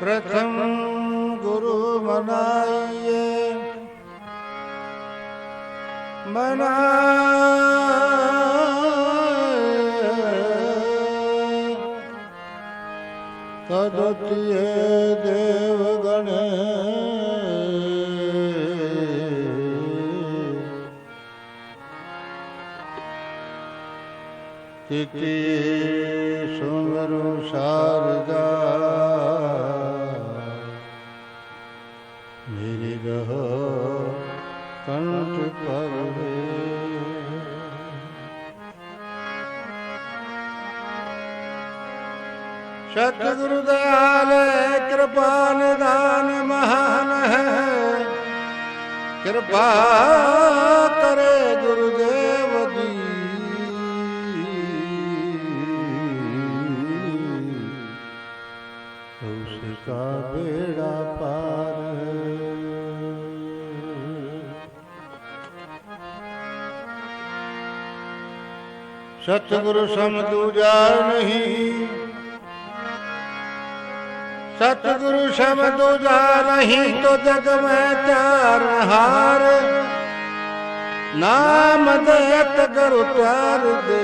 प्रथम गुरु मनाइए तदुतिय देवगण तिथि सुमरु शारदा मेरी रहो कंठ पर सतगुरु दयाल कृपा निदान महान है कृपा करे गुरुदेव जी उसका बेड़ा पार सतगुरु सम दूजा नहीं सतगुरु सम दूजा नहीं तो जग में चार हार नाम देत गुरु प्यार दे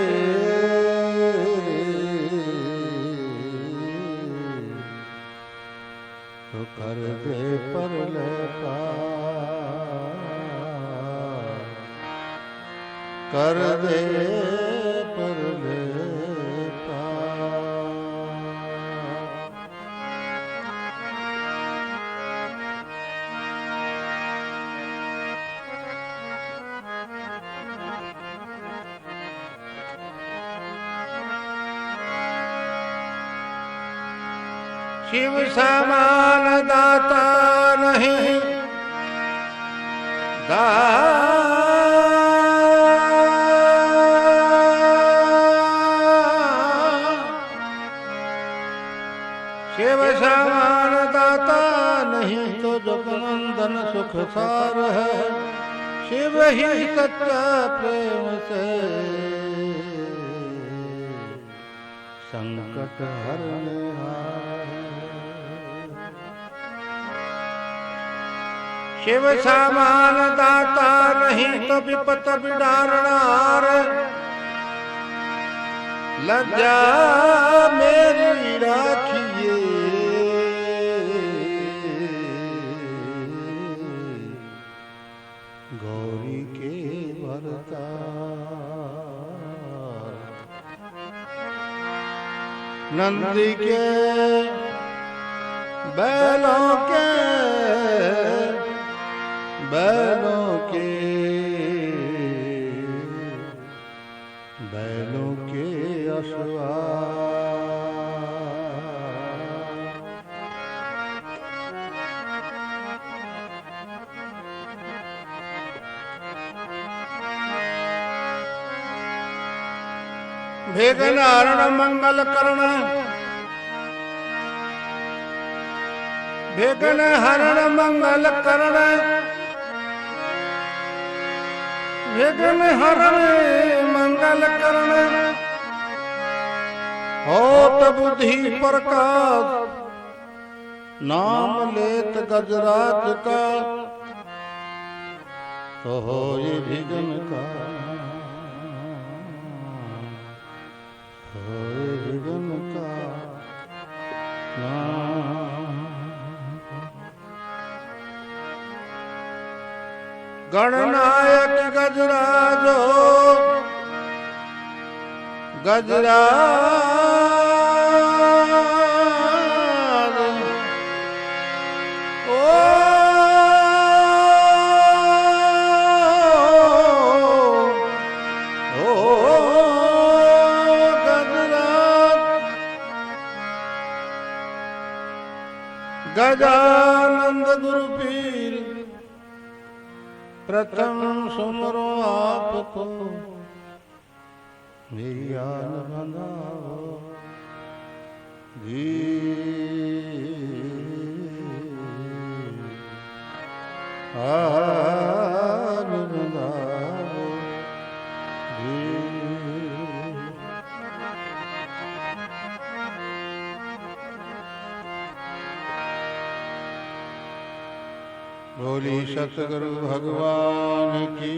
तो कर दे पर ले पार कर दे पर ले शिव समान दाता नहीं शिव समान दाता नहीं तो जगनंदन सुख सार है शिव ही सच्चा प्रेम से संकट हरने शिव समान दाता नहीं तो विपत बिडारणार लज्जा मेरी राखिए गौरी के भरता नंदी के बैलों के असुआ भेगन हरण मंगल करण भेगन हरण मंगल करण भेगन हरण मंगल करण होत बुद्धि प्रकाश नाम लेत गजराज का तो हो ये विघन का हो ये विघन का गणनायक गजराजो गजराज ओ गजानंद गुरु पीर प्रथम सुमरो आपको मेरी आन बंधाओ जी आन बंधाओ जी। बोली सतगुरु भगवान की।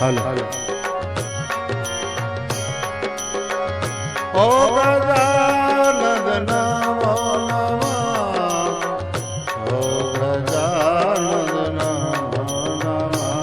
हेलो ओ गजानन नमो नमः, ओ गजानन नमो नमः।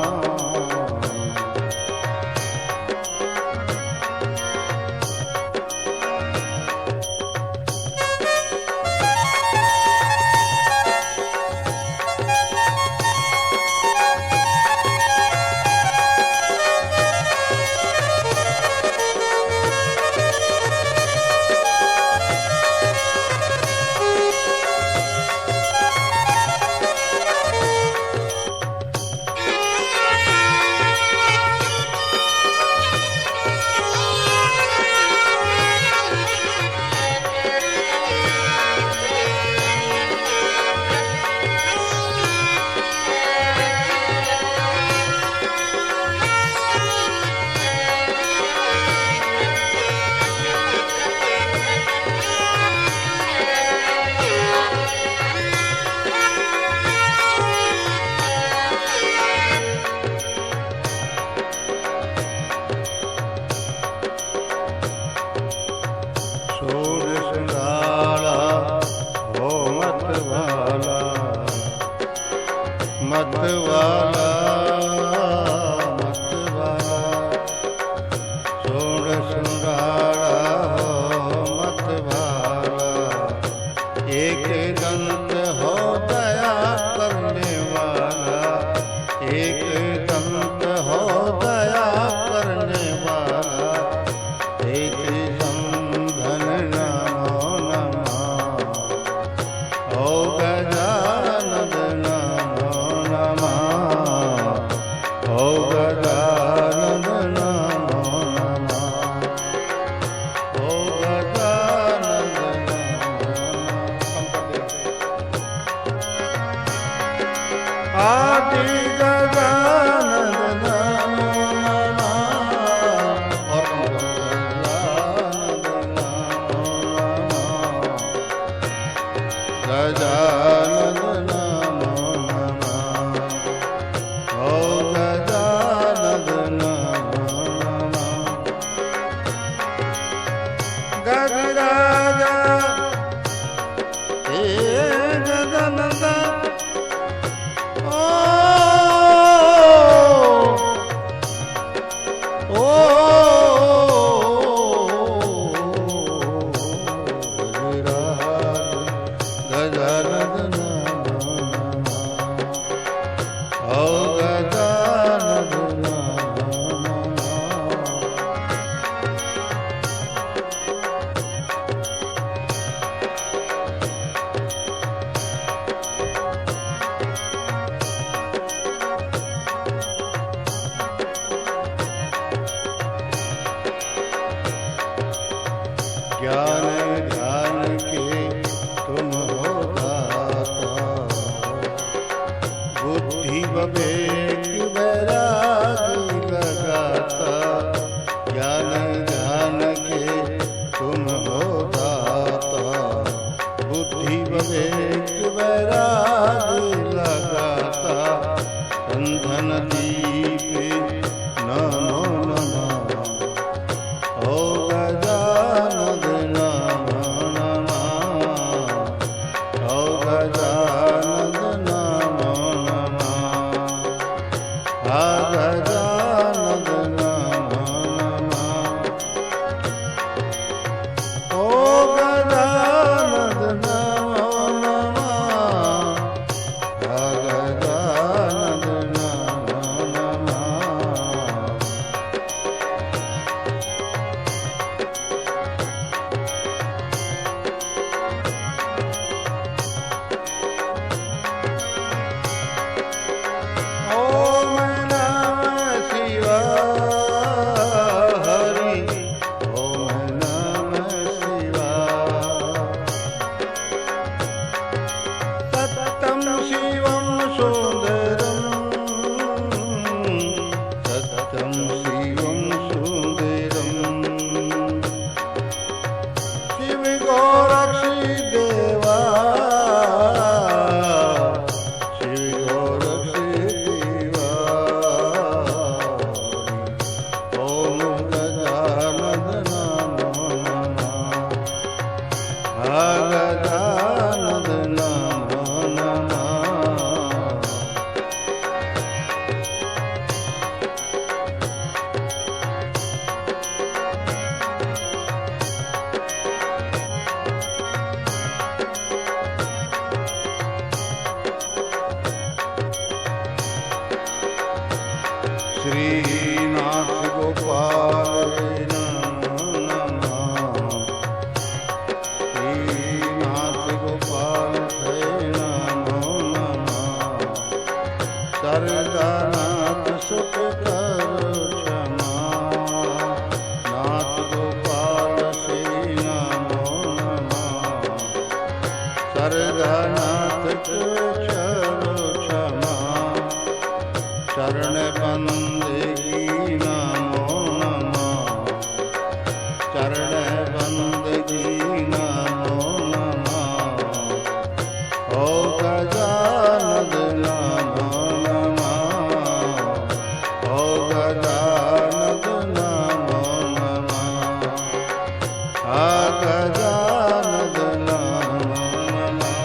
मतवाला मतवाला सोण सुराड़ा हो मतवाला एक दंत हो दया करने वाला एक दंत हो दया करने वाला एक संधन नमो नमः ओ गजानन नमो नमः ओ गजानन नमो नमः ओ गजानन आदि गजानन नमो नमः और गजानन नमो नमः गजानन नमो नमः ओ गजानन नमो नमः गजराज हे गजानन ओ गजानन नमो नमः ओ गजानन नमो ज्ञान ध्यान के तुम हो दाता बुद्धि विवेक वैरागी लगाता ज्ञान ध्यान के तुम हो दाता बुद्धि विवेक वैरागी लगाता संधन दीप नमो नमः ओ गजानन नमो नमः ओ गजानन नमो नमः आ गजानन नमो नमः ओ गजानन नमो नमः आ गजानन नमो नमः ओम नमः शिवाय हरि ओम नमः शिवाय सत्यं शिवं सुंदरं सत्यं शिवं सुंदरं शिव गौरक्षि देवा शिव गौरक्षि देवा ओम गजानन नमो नमः आ गजानन नमो नमः श्रीनाथ गोपाल नमो नमः श्रीनाथ गोपाल नमो नमः सरदानाथ सुख करो क्षमा नाथ गोपाल श्री नमो नमः सरदानाथ करो क्षमा चरण बंदगी नमो नमः चरण बंदगी नमो नमः ओ गजानन नमो नमः ओ गजानन नमो नमः आ गजानन नमो नमः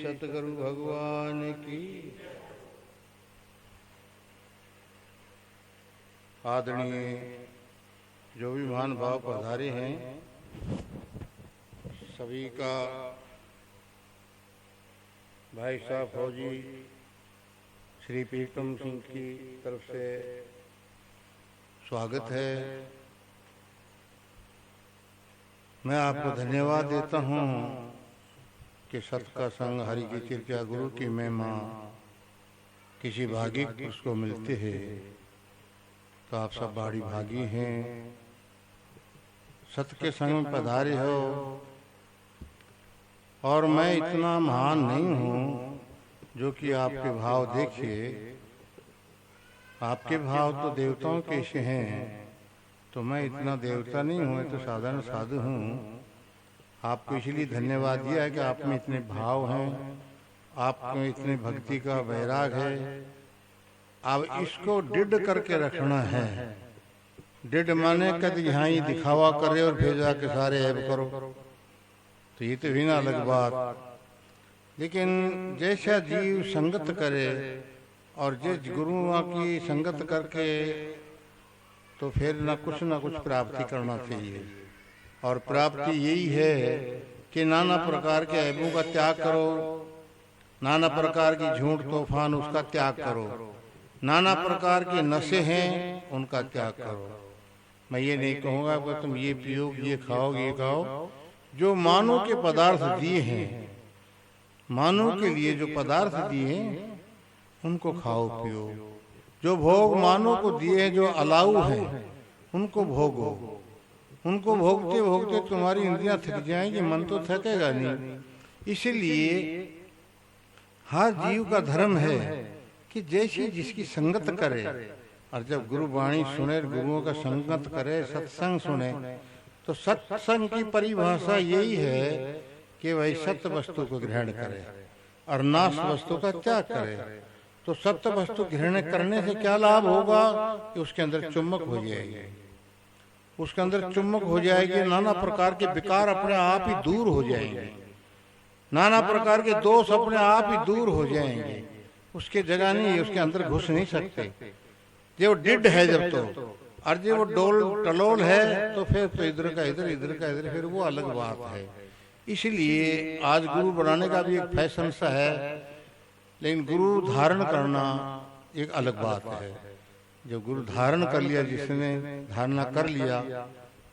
सतगुरु भगवान की। आदरणीय जो भी महान भाव पधारे हैं सभी का भाई साहब फौजी श्री प्रीतम सिंह की तरफ से स्वागत है। मैं आपको धन्यवाद देता हूँ कि सत का संग हरि की कृपा गुरु की महिमा किसी भागी उसको मिलते हैं, तो आप सब बड़ी भागी हैं। सत के संग में पधारे हो और मैं इतना महान नहीं हूँ जो कि आपके भाव देखिए। आपके भाव तो देवताओं के से हैं, तो मैं इतना देवता नहीं हूँ, तो साधारण साधु हूँ। आपको इसलिए धन्यवाद दिया है कि आप में इतने भाव हैं, आप में इतने भक्ति का वैराग है। अब इसको डिड करके रखना है। डिड माने कद यहाँ ही दिखावा करे और फिर जाके सारे ऐब करो, तो ये तो भी ना अलग बात। लेकिन जैसा जीव संगत करे और जिस गुरुओं की संगत करके तो फिर ना कुछ प्राप्ति करना चाहिए। और प्राप्ति यही है कि नाना प्रकार के ऐबों का त्याग करो, नाना प्रकार की झूठ तूफान उसका त्याग करो, नाना प्रकार के नशे हैं उनका त्याग करो। मैं ये नहीं कहूँगा कि तुम ये पियो, ये खाओ, ये खाओ। जो मानव के पदार्थ दिए हैं, मानव के लिए जो पदार्थ दिए हैं उनको खाओ पियो। जो भोग मानव को दिए जो अलाउ है उनको भोगो। उनको भोगते भोगते तुम्हारी इंद्रियां थक जाएंगी, मन तो थकेगा नहीं। इसीलिए हर जीव का धर्म है कि जैसी जिसकी संगत करे, और जब गुरु वाणी सुने, गुरुओं का संगत करे, सत्संग सुने, तो सत्संग की परिभाषा यही है कि वही सत्य वस्तु को ग्रहण करे और नाश वस्तु का त्याग करे। तो सत्य वस्तु ग्रहण करने से क्या लाभ होगा कि उसके अंदर चुम्बक हो जाएगी, उसके अंदर चुम्बक हो जाएगी। नाना प्रकार के विकार अपने आप ही दूर हो जाएंगे, नाना प्रकार के दोष अपने आप ही दूर हो जाएंगे। उसके जगह नहीं, उसके अंदर घुस नहीं सकते। जो डिड है जब तो, और जो वो डोल टलोल है तो फिर तो इधर का इधर, इधर का इधर, फिर वो अलग बात है। इसलिए आज गुरु बनाने का भी एक फैशन सा है, लेकिन गुरु धारण करना एक अलग बात है। जब गुरु धारण कर लिया, जिसने धारणा कर लिया,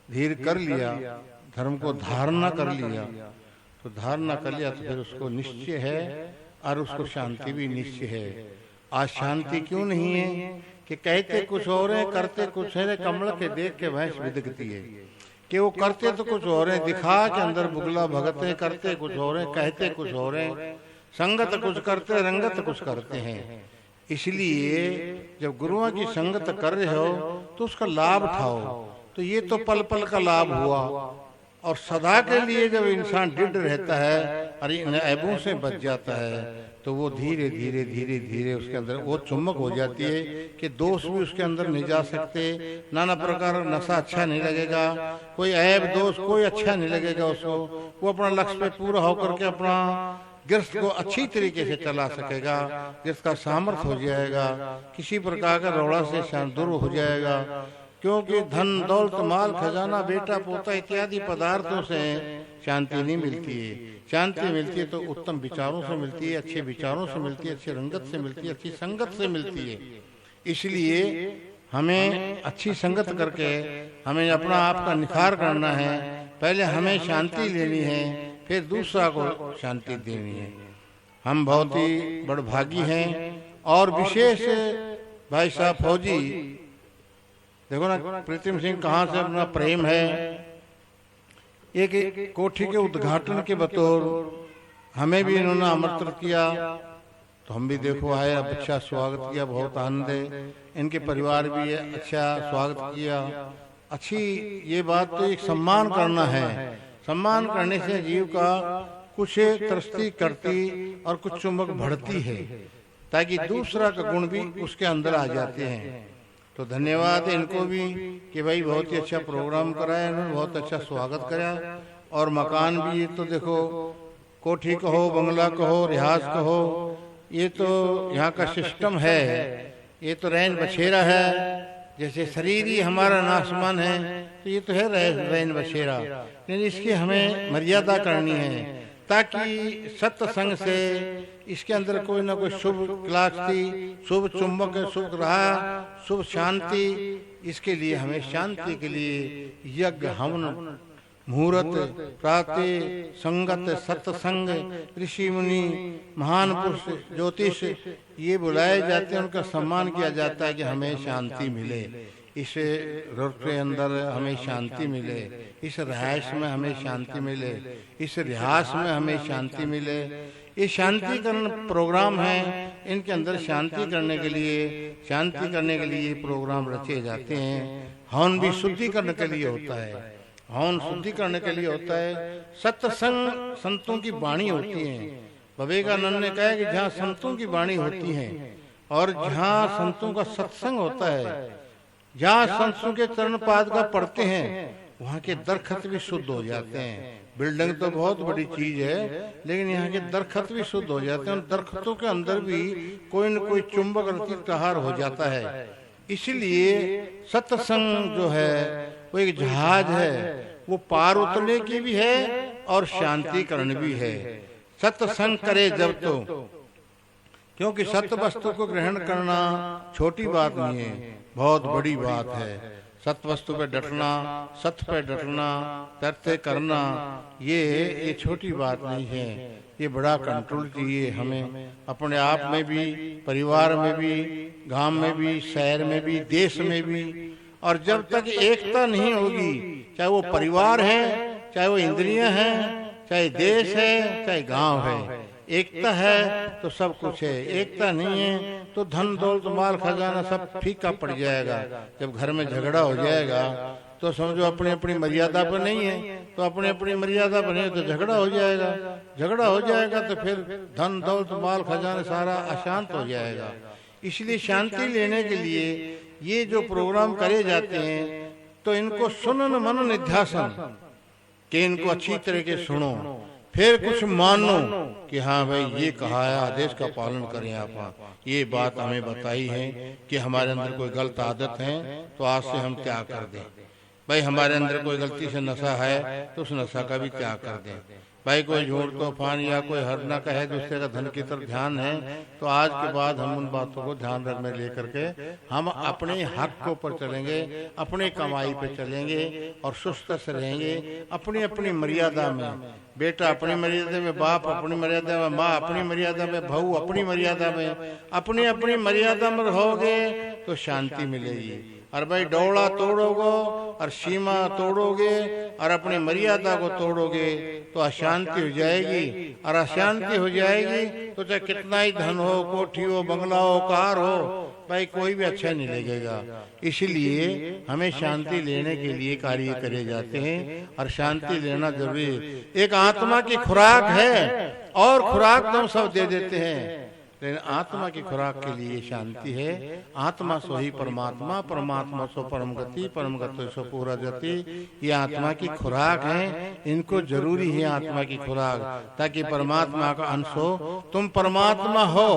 धीर कर लिया, धर्म को धारणा कर लिया, तो धारणा कर लिया तो फिर उसको निश्चय है और उसको शांति भी निश्चय है। आज शांति क्यों नहीं है कि कहते कुछ और है, करते कुछ है। कमल के देख के भैंस बिदकती है कि वो करते तो कुछ और है, दिखा के अंदर बुगला भगते, करते कुछ और है, कहते कुछ और है, संगत कुछ करते, रंगत कुछ करते हैं। इसलिए जब गुरुओं की संगत कर रहे हो तो उसका लाभ उठाओ। तो ये तो पल पल का लाभ हुआ, और सदा के लिए जब इंसान डिड रहता है और इन ऐबों से बच जाता है, तो वो धीरे धीरे धीरे धीरे उसके अंदर वो चुम्बक हो जाती है कि दोष भी उसके अंदर नहीं जा सकते। नाना प्रकार नशा अच्छा नहीं लगेगा, कोई ऐब दोष कोई अच्छा नहीं लगेगा उसको। वो अपना लक्ष्य पे पूरा होकर के अपना गृहस्थ को अच्छी तरीके से चला सकेगा, जिसका सामर्थ्य हो जाएगा, किसी प्रकार का रौड़ा से दूर हो जाएगा। क्योंकि धन दौलत माल खजाना बेटा पोता इत्यादि पदार्थों से शांति नहीं मिलती है। शांति मिलती है तो उत्तम विचारों से मिलती है, अच्छे विचारों से मिलती है, अच्छी रंगत से मिलती है, अच्छी संगत से मिलती है। इसलिए हमें अच्छी संगत करके हमें अपना आप का निखार करना है। पहले हमें शांति लेनी है, फिर दूसरा को शांति देनी है। हम बहुत ही बड़भागी हैं। और विशेष भाई साहब फौजी देखो ना, प्रीतम सिंह कहाँ से अपना प्रेम है। एक कोठी के उद्घाटन के बतौर हमें भी इन्होंने आमंत्रित किया, तो हम भी देखो आए, अच्छा स्वागत किया, बहुत आनंद है। इनके परिवार भी अच्छा स्वागत किया। अच्छी ये बात तो एक सम्मान करना है। सम्मान करने से जीव का कुछ तरस्ती करती और कुछ चुम्बक बढ़ती है, ताकि दूसरा का गुण भी उसके अंदर आ जाते हैं। तो धन्यवाद इनको भी कि भाई बहुत ही अच्छा प्रोग्राम कराया, इन्होंने बहुत अच्छा स्वागत करा। और मकान भी ये तो देखो कोठी कहो, बंगला कहो, रिहाज कहो, ये तो यहाँ का सिस्टम है, ये तो रैन बछेरा है। जैसे शरीर ही हमारा नासमान है, तो ये तो है रैन बछेरा, लेकिन इसकी हमें मर्यादा करनी है, ताकि सत्संग से इसके अंदर कोई ना कोई शुभ क्लास्ती, शुभ चुंबक, शुभ रहा, शुभ शांति, इसके लिए हमें शांति के लिए यज्ञ, हवन, मुहूर्त, प्रातः संगत, सत्संग, ऋषि मुनि, महान पुरुष, ज्योतिष, ये बुलाए जाते हैं, उनका सम्मान किया जाता है कि हमें शांति मिले, इस रोड के अंदर हमें शांति मिले, इस रहायश में हमें शांति मिले, इस रिहास में हमें शांति मिले। ये शांतिकरण प्रोग्राम है, इनके अंदर शांति करने के लिए प्रोग्राम रचे जाते हैं। हवन भी शुद्धिकरण के लिए होता है, हवन शुद्धि करने के लिए होता है। सत्संग संतों की वाणी होती है। विवेकानंद ने कहा कि जहाँ संतों की वाणी होती है और जहाँ संतों का सत्संग होता है, जहाँ संतों के चरण पाद का पढ़ते हैं, वहाँ के दरखत भी शुद्ध हो जाते हैं। बिल्डिंग तो बहुत बड़ी चीज है, लेकिन यहाँ के दरखत भी शुद्ध हो जाते हैं। दरखतों के अंदर भी कोई न कोई चुंबक रतिकार हो जाता है। इसलिए सत्संग जो है वो एक जहाज है, वो पार उतरने की भी है और शांतिकरण भी है। सत्संग करे जब तो, क्योंकि सत्य वस्तु को ग्रहण करना छोटी बात नहीं है, बहुत बड़ी बात है। सत्य वस्तु पे डटना, सत्य पे डटना, तथ्य करना, ये छोटी बात नहीं है, ये बड़ा कंट्रोल चाहिए हमें, अपने आप में भी, परिवार में भी, गांव में भी, शहर में भी, देश में भी। और जब तक एकता नहीं होगी, चाहे वो परिवार है, चाहे वो इंद्रियां हैं, चाहे देश है, चाहे गांव है, एकता है तो सब कुछ है। एकता नहीं है तो धन दौलत माल खजाना सब फीका पड़ जाएगा। जब घर में झगड़ा हो जाएगा तो समझो अपनी अपनी मर्यादा पर नहीं है, तो अपनी अपनी मर्यादा पर नहीं तो झगड़ा हो जाएगा। झगड़ा हो जाएगा तो फिर धन दौलत माल खजाना सारा अशांत हो जाएगा। इसलिए शांति लेने के लिए ये जो प्रोग्राम करे जाते हैं, तो इनको सुनन मनन निध्यासन, कि इनको अच्छी तरीके सुनो, फिर कुछ मानो कि हाँ भाई ये कहा है, आदेश का पालन करें। आप ये बात हमें बताई है कि हमारे अंदर कोई गलत आदत है तो आज से हम त्याग कर दें। भाई हमारे अंदर कोई गलती से नशा है तो उस नशा का भी त्याग कर दें। भाई कोई झूठ तूफान या कोई हर न कहे, दूसरे का धन की तरफ ध्यान है, तो आज के बाद हम उन बातों को ध्यान रखने लेकर के हम अपने हक के ऊपर चलेंगे, अपने कमाई पे चलेंगे और सुस्त से रहेंगे, अपनी अपनी मर्यादा में। बेटा अपनी मर्यादा में, बाप अपनी मर्यादा में, माँ अपनी मर्यादा में, बहू अपनी मर्यादा में, अपनी अपनी मर्यादा में रहोगे तो शांति मिलेगी। और भाई डोला तोड़ोगे और सीमा तोड़ोगे और अपनी मर्यादा को तोड़ोगे तो अशांति हो जाएगी। और अशांति हो जाएगी तो चाहे कितना ही धन हो, कोठी हो, बंगला हो, कार हो, भाई कोई भी अच्छा नहीं लगेगा। इसलिए हमें शांति लेने के लिए कार्य करे जाते हैं और शांति लेना जरूरी है। एक आत्मा की खुराक है और खुराक तो हम सब दे देते हैं, लेकिन आत्मा की खुराक के लिए शांति है। आत्मा सो ही परमात्मा, परमात्मा सो परम गति, परम गति सो पूरा गति। ये आत्मा की खुराक है, इनको जरूरी है आत्मा की खुराक, ताकि परमात्मा का अंश हो। तुम परमात्मा हो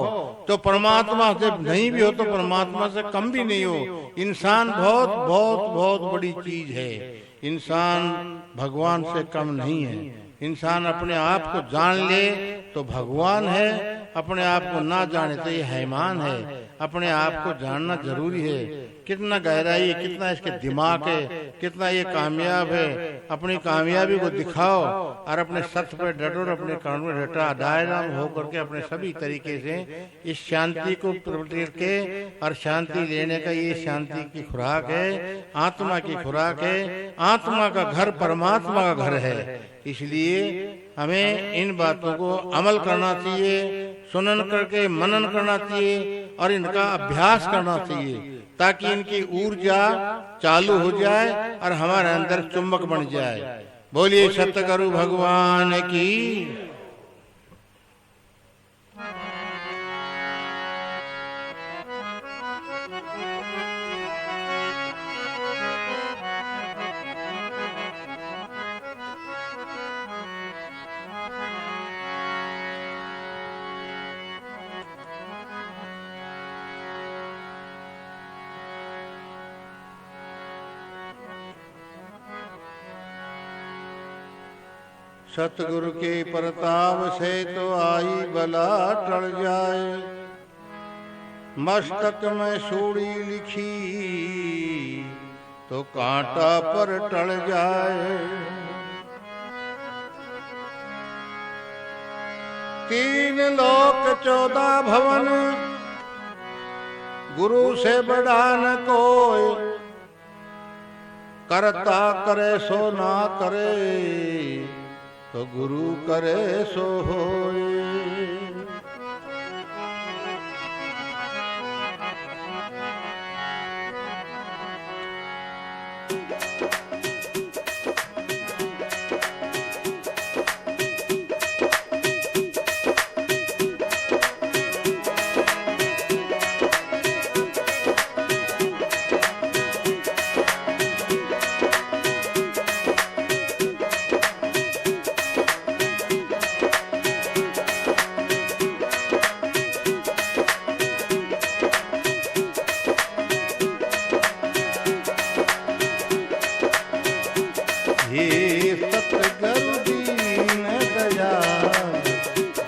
तो परमात्मा से नहीं भी हो तो परमात्मा से कम भी नहीं हो। इंसान बहुत बहुत बहुत बड़ी चीज है, इंसान भगवान से कम नहीं है। इंसान अपने आप को जान ले तो भगवान है, अपने आप को ना जाने तो ये हैमान है। अपने आप को जानना जरूरी है, कितना गहराई है, कितना इसके दिमाग है, कितना ये कामयाब है। अपनी कामयाबी को दिखाओ और अपने सत्य पर डटो और अपने कर्म में डटा दायरा में होकर के अपने सभी तरीके से इस शांति को प्रकट के, और शांति लेने का ये शांति की खुराक है, आत्मा की खुराक है। आत्मा का घर परमात्मा का घर है। इसलिए हमें इन बातों को अमल करना चाहिए, सुनन करके मनन करना चाहिए और इनका अभ्यास करना चाहिए, ताकि इनकी ऊर्जा चालू हो जाए और हमारे अंदर चुंबक बन जाए। बोलिए सतगुरु भगवान की। सतगुरु के प्रताप से तो आई बला टल जाए। मस्तक में सूड़ी लिखी तो कांटा पर टल जाए। 3 लोक 14 भवन गुरु से बड़ा न कोई। करता करे सो ना करे तो गुरु करे सो होए।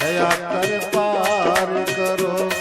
दया कर पार करो।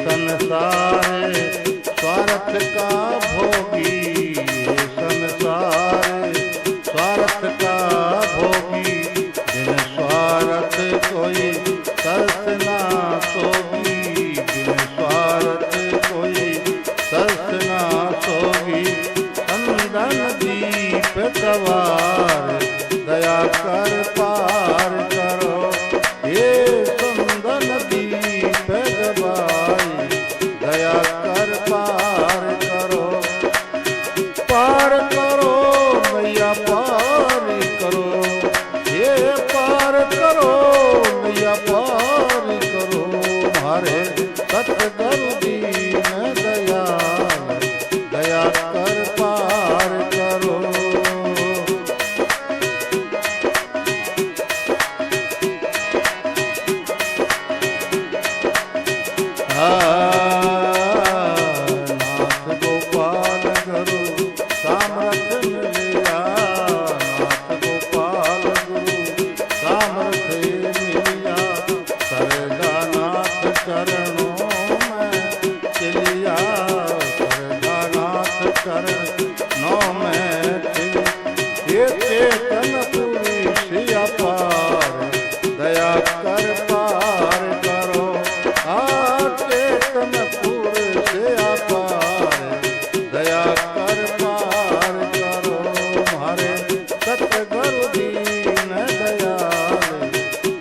संसार स्वार्थ का भोगी, ये संसार स्वार्थ का भोगी, बिन स्वार्थ कोई तरस ना सोगी, बिन स्वार्थ कोई तरस ना सोगी। चंदन दीप सवार दया कर पार करो, ये चंदन दीप दबाई दया कर पार करो, पार करो नैया पार करो, ये पार करो नैया पार करो। हमारे सतगुरु दीन दयाल दया कर पार करो। नाथ गोपाल गुरु सामर्थ मिलिया, नाथ गोपाल गुरु सामर्थ मिलिया, सरगा नाथ चरणों में चलिया, सरगा नाथ चरणों में चलिया। ये चेतन पुरुष अपार दया कर पार करो, चेतन पुरुष अपार दया कर पार करो। हमारे सतगुरु दीन दयाल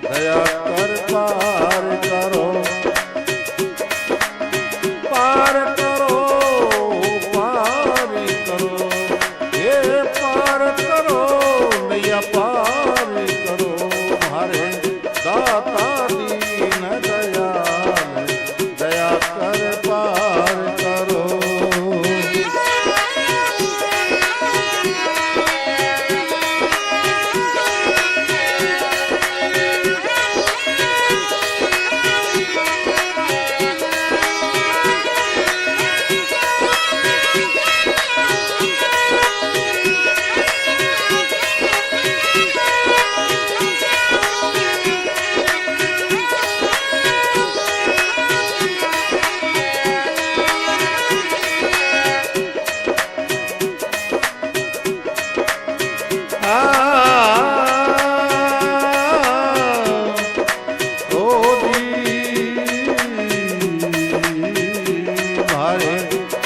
दया कर पार करो, पार करो पार करो, ये पार करो नैया पार करो। हमारे दाता दीन दयाल दया कर पार करो।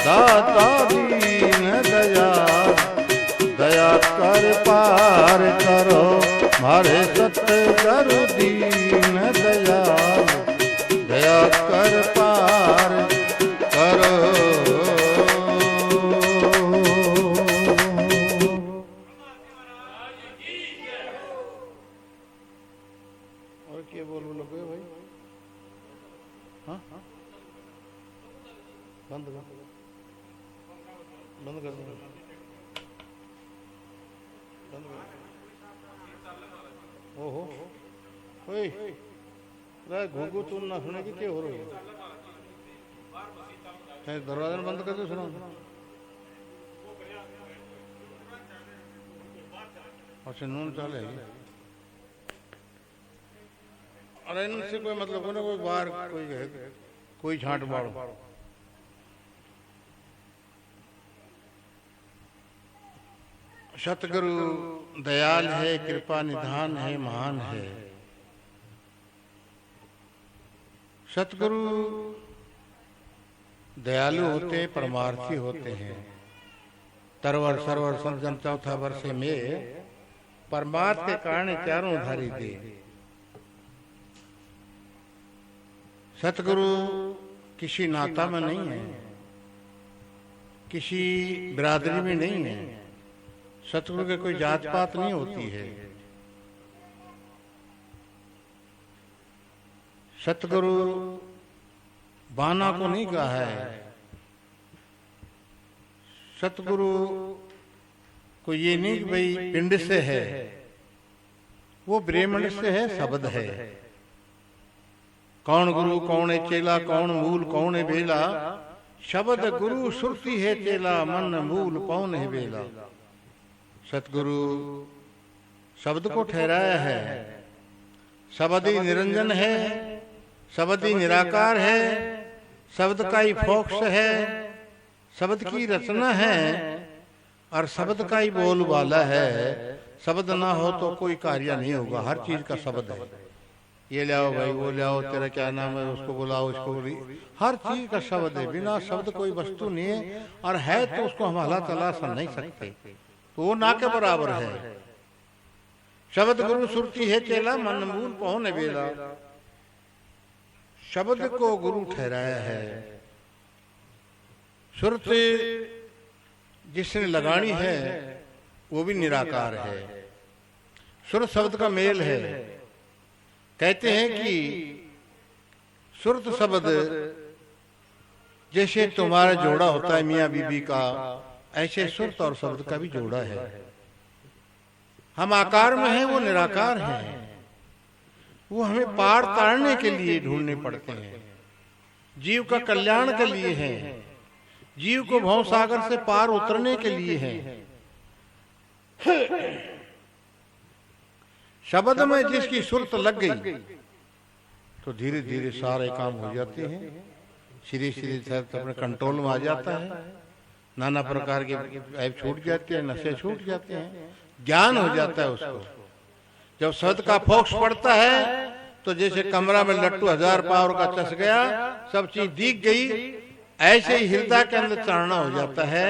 दाता दीन दयाल दया कर पार करो, हमारे सतगुरु दीन दयाल दया कर पार करो। और क्या बोलोगे भाई? हाँ बंद कर बंद कर बंद कर। ओहो ओए रे घोगू तुम ना सुने की क्या हो रही है? दरवाजा बंद कर दो, सुनो। अच्छा नून चाले, अरे इनसे कोई मतलब ना, कोई बाहर कोई है, कोई छांट बाड़ो। सतगुरु दयाल है, कृपा निधान है, महान है। सतगुरु दयालु होते, परमार्थी होते हैं। तरवर सरवर समझन चौथा वर्ष में परमार्थ के कारण चारों धारी दे। सतगुरु किसी नाता में नहीं है, किसी बिरादरी में नहीं है। सतगुरु के कोई जात पात नहीं होती है। सतगुरु बाना को नहीं कहा है। सतगुरु को ये नहीं कि भाई पिंड से है, वो ब्रह्मंड से है, शब्द है। कौन गुरु कौन है चेला, कौन मूल कौन है बेला, शब्द गुरु सुरती है चेला, मन मूल कौन है बेला। सतगुरु शब्द को ठहराया है। शब्द ही निरंजन है, शब्द ही निराकार है, शब्द का ही फोक्स है, शब्द की रचना है और शब्द का ही बोलबाला है। शब्द ना हो तो कोई कार्य नहीं होगा। हर चीज का शब्द है। ये ले आओ भाई, वो ले आओ, तेरा क्या नाम है, उसको बुलाओ, इसको हर चीज का शब्द है। बिना शब्द कोई वस्तु नहीं है, और है तो उसको हम हला तला सुन नहीं सकते, तो वो ना के बराबर है। शब्द गुरु सुरती है चेला, मन मूल पहुंच बेला। शब्द को गुरु ठहराया है। सुरत जिसने लगानी है वो भी निराकार है। सुरत शब्द का मेल है। कहते हैं कि सुरत शब्द जैसे तुम्हारा जोड़ा होता है मियाँ बीबी का, ऐसे सुरत और शब्द का भी जोड़ा है। हम आकार में हैं, वो निराकार हैं। वो हमें पार तारने के लिए ढूंढने पड़ते हैं, जीव का कल्याण के लिए हैं, जीव को भव सागर से पार उतरने के लिए हैं। शब्द में जिसकी सुरत लग गई तो धीरे धीरे सारे काम हो जाते हैं। श्री श्री अपने कंट्रोल में आ जाता है। नाना प्रकार के ऐप छूट जाते हैं, नशे छूट जाते हैं, ज्ञान हो जाता है उसको। जब शब्द का फोक्स पड़ता है तो जैसे कमरा में लट्टू 1000 पावर का चस गया, सब चीज दिख गई, ऐसे ही हृदय के अंदर चढ़ना हो जाता है।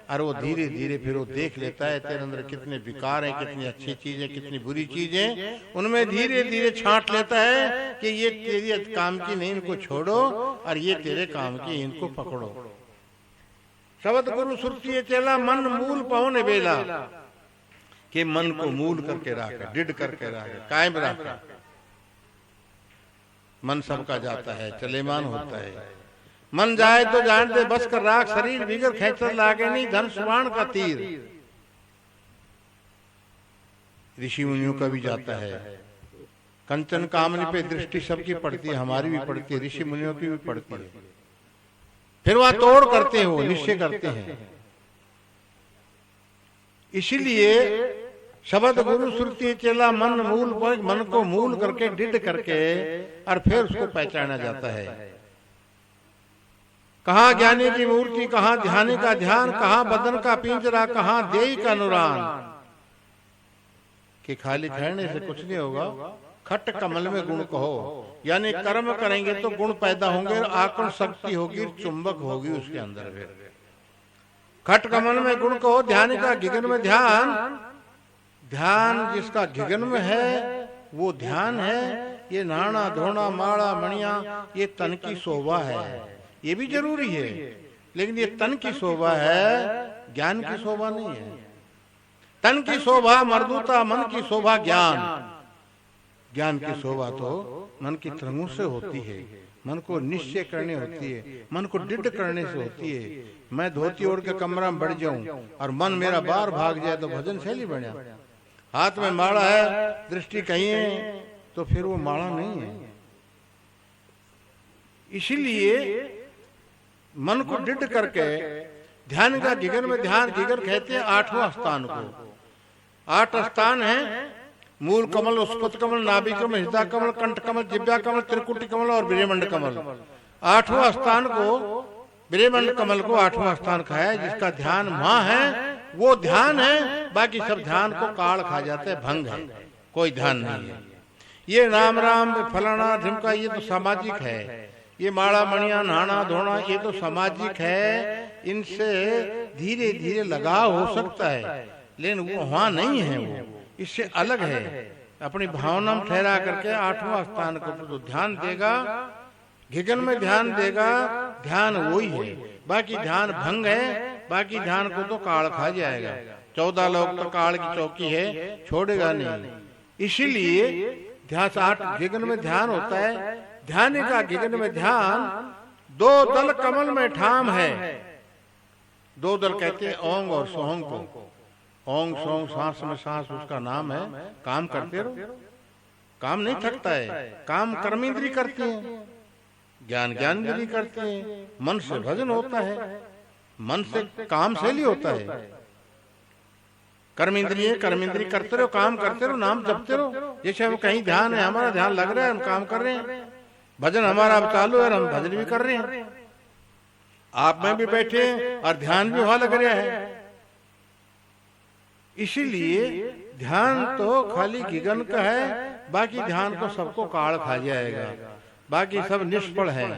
और वो धीरे धीरे फिर वो देख लेता है तेरे अंदर कितने विकार हैं, कितनी अच्छी चीजें, कितनी बुरी चीजें। उनमें धीरे धीरे छांट लेता है कि ये तेरी काम की नहीं, इनको छोड़ो, और ये तेरे काम की, इनको पकड़ो। शब्द गुरु सुरती चेला, मन मूल पहुने बेला। कि मन को मूल करके रखे, डिड करके रखे, कायम रखे। मन सबका जाता है, चलेमान होता है। मन जाए तो जान दे, बस कर राख शरीर, बिगर खेचर लागे नहीं धन सुवाण का तीर। ऋषि मुनियों का भी जाता है। कंचन कामनी पे दृष्टि सबकी पड़ती है, हमारी भी पड़ती है, ऋषि मुनियों की भी पड़ती है। फिर वह तोड़ करते हो, निश्चय करते हैं। इसीलिए शब्द गुरु सुरती चेला, मन मूल पर, मन को मूल करके डिड करके और फिर उसको पहचाना जाता है। कहाँ ज्ञानी की मूर्ति, कहाँ ध्यानी का ध्यान, कहाँ बदन का पिंजरा, कहाँ देई का नुरान। कि खाली ठहरने से कुछ नहीं होगा, खट कमल में गुण कहो। यानी कर्म करेंगे तो गुण पैदा होंगे, आकर्षण शक्ति होगी, चुंबक होगी उसके अंदर। फिर खट कमल में गुण कहो, ध्यान का गिगन में ध्यान। ध्यान जिसका गिगन में है वो ध्यान है। ये नाना धोना माड़ा मणिया ये तन की शोभा है, ये भी जरूरी है, लेकिन ये तन की शोभा है, ज्ञान की शोभा नहीं है। तन की शोभा मर्दूता, मन की शोभा ज्ञान। ज्ञान की शोभा तो मन की तरंगों से होती है, मन को निश्चय करने होती है, मन को डिड करने से होती है। मैं धोती ओढ़ के कमरा में बढ़ जाऊं और मन मेरा बाहर भाग जाए तो भजन शैली बना। हाथ में माड़ा है, दृष्टि कहीं है, तो फिर वो माड़ा नहीं है। इसीलिए मन को डिड करके ध्यान का गिगन में ध्यान, गिगन कहते हैं 8वां स्थान को। 8 स्थान है, मूल कमल, उस्पत कमल, नाभि कमल, हृदय कमल, कंठ कमल, जिह्वा कमल, त्रिकुटी कमल और ब्रह्मंड कमल। 8वां स्थान को, ब्रह्मंड कमल को 8वां स्थान कहा है। जिसका ध्यान वहां है वो ध्यान है, बाकी सब ध्यान को काल खा जाते हैं, भंग है, कोई ध्यान नहीं है। ये राम राम फलाना ढिमका ये तो सामाजिक है। ये माड़ा मणिया नहाना धोना ये तो सामाजिक है। इनसे धीरे धीरे लगाव हो सकता है, लेकिन वो वहां नहीं है, वो इससे अलग है। अपनी भावना में ठहरा करके 8वां स्थान को तो ध्यान देगा, गिगन में ध्यान देगा, ध्यान वही है। बाकी ध्यान भंग है, बाकी ध्यान को तो काल खा जाएगा। 14 लोग तो काल की चौकी है, छोड़ेगा नहीं। इसीलिए ध्यान 8 गिगन में ध्यान होता है। ध्यान का गिगन में ध्यान 2 दल कमल में ठाम है। 2 दल कहते हैं ओंग और सोहंग को। ओंग सोंग सांस में सांस उसका नाम है। काम करते रहो, काम नहीं थकता है। काम कर्मेंद्री करती है, ज्ञान ज्ञानेंद्री करते हैं। मन से भजन होता है, मन से काम शैली होता है। कर्मेंद्रिय कर्मेंद्री करते रहो, काम करते रहो, नाम जपते रहो। जैसे हम कहीं ध्यान है, हमारा ध्यान लग रहा है, हम काम कर रहे हैं। भजन हमारा अब चालू है, हम भजन भी कर रहे हैं। आप में भी बैठे हैं और ध्यान भी वहां लग रहा है। इसीलिए ध्यान तो खाली गिगन का है, बाकी ध्यान तो सबको काढ़ खा जाएगा, बाकी सब निष्फल है।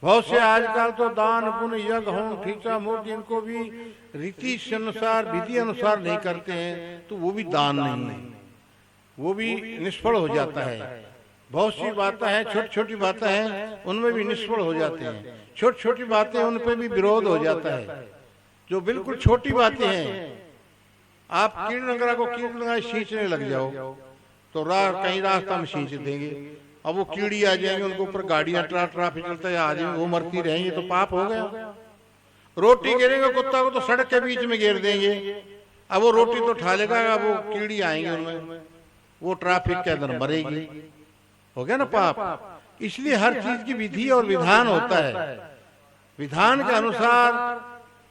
बहुत से आजकल तो दान पुण्य यज्ञ होम ठीका मूर्ति इनको भी रीति से अनुसार विधि अनुसार नहीं करते हैं, तो वो भी दान नहीं है, वो भी निष्फल हो जाता है। बहुत सी बातें हैं, छोटी छोटी बातें हैं, उनमें भी निष्फल हो जाते हैं। छोटी छोटी बातें उन पे भी विरोध हो जाता है। जो बिल्कुल छोटी बातें हैं, आप कीड़ नगरा को कीड़ नगरा खींचने लग जाओ तो कहीं रास्ता में खींच देंगे। अब वो कीड़ी आ जाएंगे, उनके ऊपर गाड़ियां ट्रैफिक चलता है, आदमी वो मरती रहेंगे, तो पाप हो गया। रोटी गिरेंगे कुत्ता को तो सड़क के बीच में गिर देंगे, अब वो रोटी तो उठा लेगा, अब वो कीड़ी आएंगे उनमें, वो ट्रैफिक के अंदर मरेगी, हो गया ना पाप। इसलिए हर चीज की विधि और विधान होता है। विधान के अनुसार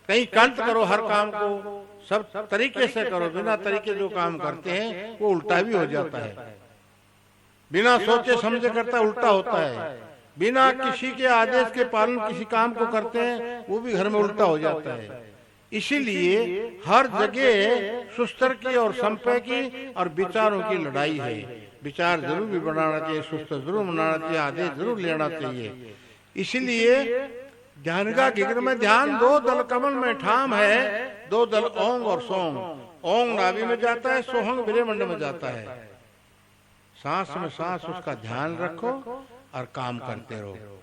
कहीं कंट करो, हर काम को सब तरीके से करो। बिना तरीके जो काम करते हैं वो उल्टा भी हो जाता है। बिना सोचे समझे करता उल्टा होता है। बिना किसी के आदेश के पालन किसी काम को करते हैं वो भी घर में उल्टा हो जाता है। इसीलिए हर जगह सुस्तर की और संपय की और विचारों की लड़ाई है। विचार जरूर भी बनाना चाहिए, सुस्तर जरूर बनाना चाहिए, आदेश जरूर लेना चाहिए। इसीलिए ध्यान का गिगर में ध्यान दो दल कमल में ठाम है, दो दल ओंग और सोंग। ओंग नाभि में जाता है, सोहंग ब्रह्मंड में जाता है। सांस में सांस उसका ध्यान रखो और काम करते रहो,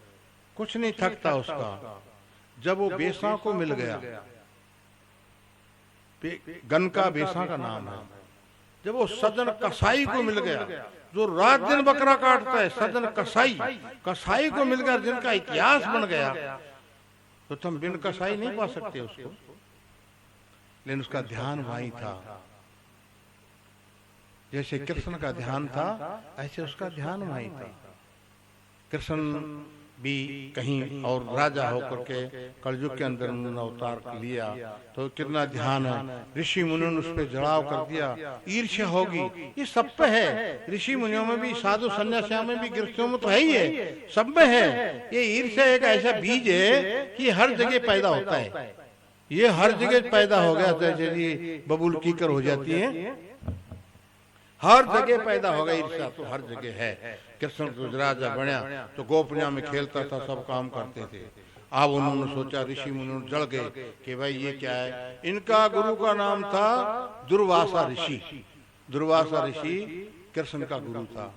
कुछ नहीं थकता उसका। जब वो बेसा को मिल गया, गन का बेसा का नाम है, जब वो सजन कसाई को मिल गया जो रात दिन बकरा काटता है, सजन कसाई, कसाई को मिल गया जिनका इतिहास बन गया, तो तुम बिन कसाई नहीं पा सकते उसको। लेकिन उसका ध्यान वहीं था। जैसे कृष्ण का ध्यान था, ऐसे उसका ध्यान वहीं था। कृष्ण भी कहीं और राजा होकर के कलयुग के अंदर उन्होंने अवतार लिया, तो कितना ध्यान है। ऋषि मुनियों ने उस पर जड़ाव कर दिया, ईर्ष्या होगी, ये सब पे है। ऋषि मुनियों में भी, साधु सन्यासियों में भी, गृहस्थियों में तो है ही है, सब में है। ये ईर्ष्या एक ऐसा बीज है कि हर जगह पैदा होता है। ये हर जगह पैदा हो गया, जैसे बबूल कीकर हो जाती है, हर जगह पैदा होगा ईर्ष्या, तो हर जगह है। कृष्ण राजा बना तो गोपनिया में खेलता था, सब काम करते थे। अब उन्होंने सोचा, ऋषि मुनि जड़ गए कि भाई ये क्या है। इनका गुरु का नाम था दुर्वासा ऋषि। दुर्वासा ऋषि कृष्ण का गुरु था।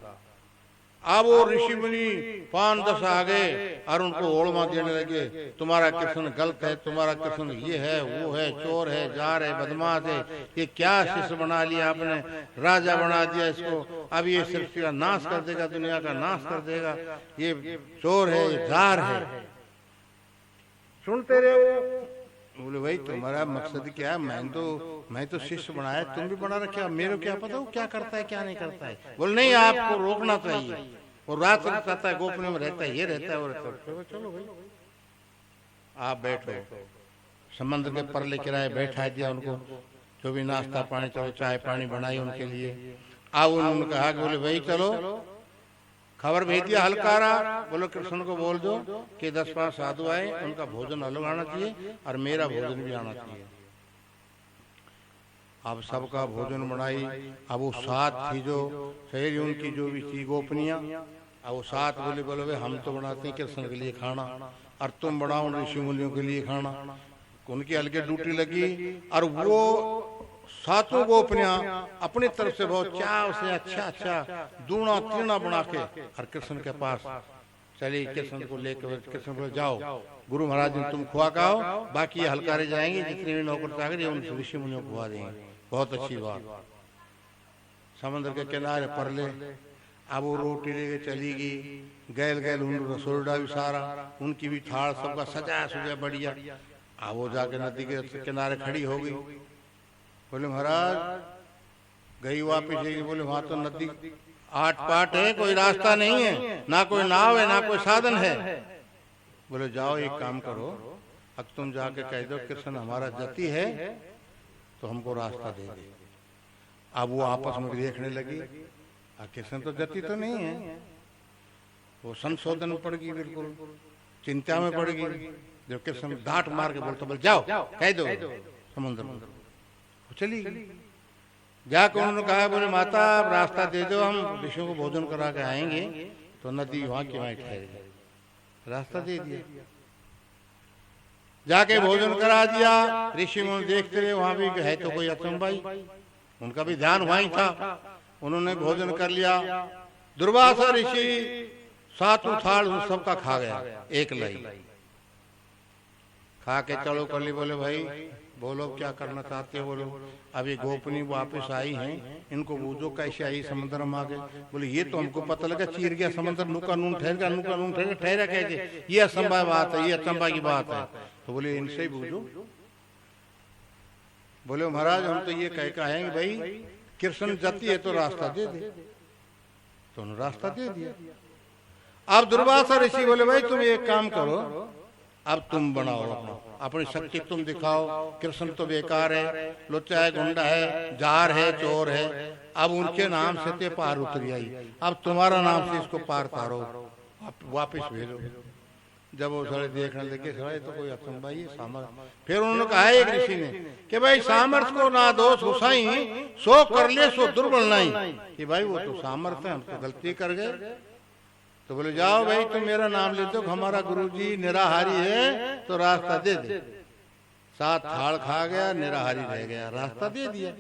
अब वो ऋषि मुनि 5-10 आ गए और उनको ओळमा देने लगे, तुम्हारा कृष्ण गलत है, तुम्हारा कृष्ण ये है, वो है, चोर है, जार है, बदमाश है, ये क्या शिष्य बना लिया आपने, राजा बना दिया इसको, अब ये सृष्टि का नाश कर देगा, दुनिया का नाश कर देगा, ये चोर है, ये जार है। सुनते रहे। बोले भाई तुम्हारा मकसद क्या है? मैं तो शिष्य बनाया, तुम भी बना रखे, मेरे क्या पता वो क्या करता है क्या नहीं करता है। बोले नहीं, आपको रोकना चाहिए, वो रात रहता है, गोपनीय में रहता है, ये रहता है, वो रहता है। चलो भाई आप बैठो। समुद्र के परले किराए बैठा दिया उनको, जो भी नाश्ता पानी, चलो चाय पानी बनाई उनके लिए। अब उन्होंने कहा कि बोले भाई चलो, खबर भेज दिया हलकारा, बोलो कृष्ण को बोल दो कि 10-5 साधु आए, उनका भोजन अलग आना चाहिए और मेरा भोजन भी आना चाहिए। अब सबका भोजन बनाई। अब वो 7 थी जो सहेली उनकी, जो भी थी गोपनिया, अब वो 7 बोले भाई हम तो बनाते हैं कृष्ण के लिए खाना, और तुम बनाओ ऋषि मुनियों के लिए खाना। उनकी हल्की ड्यूटी लगी और वो 7 गोपनिया अपनी तरफ से बहुत चाव से अच्छा दूना तीना बना के और कृष्ण के पास चली। कृष्ण को लेकर कृष्ण को जाओ, गुरु महाराज ने तुम खुआ खाओ, बाकी ये हलकारे जाएंगे, जितने भी नौकर चाकर ये उन ऋषि मुनियों को खुआ देंगे। बहुत अच्छी बात। समुद्र के किनारे परले अब वो रोटी लेके चली गई। गैल उन रसोड़ा भी सारा, उनकी भी थाल सबका सजा सुजा बढ़िया। अब वो जाके नदी के किनारे खड़ी हो गई। बोले महाराज गई वापिस जाएगी। बोले वहां तो नदी 8 पाट है, कोई रास्ता नहीं है, ना कोई नाव है, ना कोई साधन है। बोले जाओ एक काम करो, अब तुम जाके कह दो कृष्ण हमारा जति है तो हमको रास्ता दे दे। अब वो आपस में देखने लगी, कृष्ण तो जति तो नहीं है। वो संशोधन पड़ गई, बिल्कुल चिंता में पड़ गई। जब कृष्ण डांट मार के बोलता बोले जाओ कह दो समुद्र में, चली जाकर उन्होंने कहा बोले माता आप रास्ता दे दो, हम ऋषियों को भोजन करा के आएंगे। तो नदी वहां के वहां ठहर गई, रास्ता दे दिया, जाके भोजन करा दिया। ऋषि मुनि देखते रहे, वहां भी है तो कोई अचंभाई, उनका भी ध्यान वहीं था। उन्होंने भोजन कर लिया। दुर्वासा ऋषि 7 थाल सबका खा गया, एक लाई खा के चलो कर ली। बोले भाई बोलो क्या करना चाहते हो, बोलो अभी गोपनी वापस आई हैं, इनको बूझो कैसे आई समुद्र में आ गए। बोले ये तो हमको पता लगा चीर गया समुद्र, नुका नून ठहर गया, नुका नून ठहर ठहरा कैसे, ये असंभव बात है, ये अचंबा की बात है। तो बोले इनसे ही बूझो। बोले महाराज हम तो ये कह कहेंगे भाई कृष्ण जाती है तो रास्ता दे दे, तो उन्होंने रास्ता दे दिया। अब दुर्वासा ऋषि बोले भाई तुम एक काम करो, अब तुम बनाओ अपनी शक्ति तुम दिखाओ, कृष्ण तो बेकार है, लुच्चा है, गुंडा है, जार है, चोर है, अब उनके नाम से ते पार उतरी आई, अब तुम्हारा नाम से इसको पार तारो, वापिस भेजो। जब वो सारे देखने लगे सारे तो कोई अचंभाई है सामर्थ्य। फिर उन्होंने कहा एक ऋषि ने कि भाई सामर्थ्य को ना दोष हुसाई, सो कर ले सो दुर्बल नहीं, कि भाई वो तो सामर्थ्य है, हम तो गलती कर गए। तो बोले जाओ भाई तुम मेरा नाम लेते हो, हमारा गुरुजी निराहारी है तो रास्ता दे दे। 7 थाल खा गया, निराहारी रह गया, रास्ता दे दिया।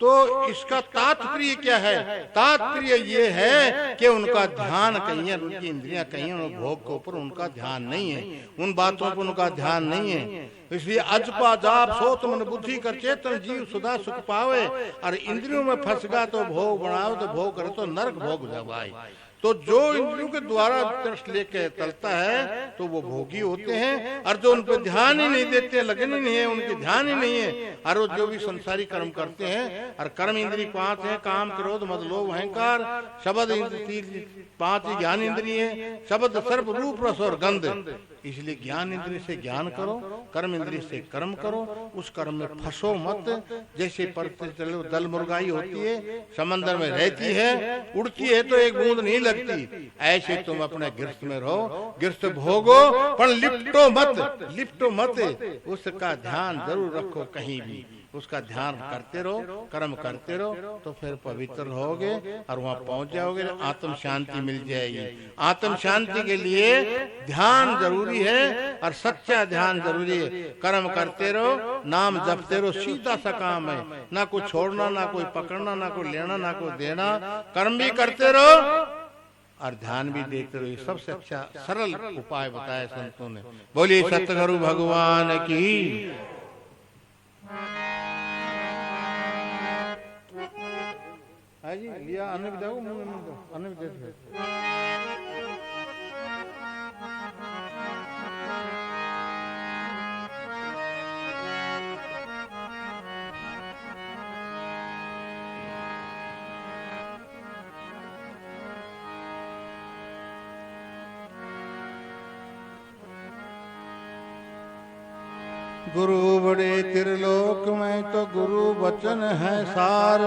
तो इसका तात्पर्य क्या है? तात्पर्य ये है कि उनका ध्यान कहीं है, उनकी इंद्रियां कहीं है, भोग के ऊपर उनका ध्यान नहीं है, उन बातों पर उनका ध्यान नहीं है। इसलिए अजपा जाप सोच मन बुद्धि कर चेतन जीव सुधा सुख पावे, और इंद्रियों में फंस गया तो भोग बनाओ, तो भोग करे तो नरक भोग जवाए। तो जो इंद्रियों के द्वारा दृष्टि लेके चलता है तो वो भोगी होते हैं, और जो उन पर ध्यान ही नहीं देते, लगन ही नहीं है, उनके ध्यान ही नहीं है, और वो जो भी संसारी कर्म करते हैं, और कर्म इंद्रिय 5 है, काम क्रोध मद लोभ अहंकार, शब्द 5 ही ज्ञान इंद्रिय है, शब्द सर्व रूप रस और गंध। इसलिए ज्ञान इंद्रिय से ज्ञान करो, कर्म इंद्रिय से कर्म करो, उस कर्म में फंसो मत। जैसे पड़ते चलो दल मुर्गाई होती है, समंदर में रहती है, उड़ती है तो एक बूंद नहीं लगती, ऐसे तुम अपने गिरफ्त में रहो, गिरफ्त भोगो पर लिपटो मत, उसका ध्यान जरूर रखो, कहीं भी उसका ध्यान करते रहो, कर्म करते रहो, तो फिर पवित्र रहोगे और वहां पहुंच जाओगे, आत्म शांति मिल जाएगी। आत्म शांति के लिए ध्यान जरूरी है, और सच्चा ध्यान जरूरी है। कर्म करते रहो, नाम जपते रहो, सीधा सा काम है, ना कोई छोड़ना, ना कोई पकड़ना, ना कोई लेना, ना कोई देना। कर्म भी करते रहो और ध्यान भी देते रहो। ये सबसे अच्छा सरल उपाय बताया संतों ने। बोलिए सतगुरु भगवान की। जी लिया अन्न भी दो, मुंह में दो, अन्न भी दे दो। गुरु बड़े त्रिलोक में तो गुरु वचन है सार,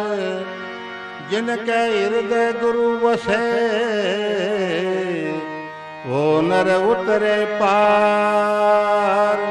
जिनके हृदय गुरु वसे वो नर उतरे पार।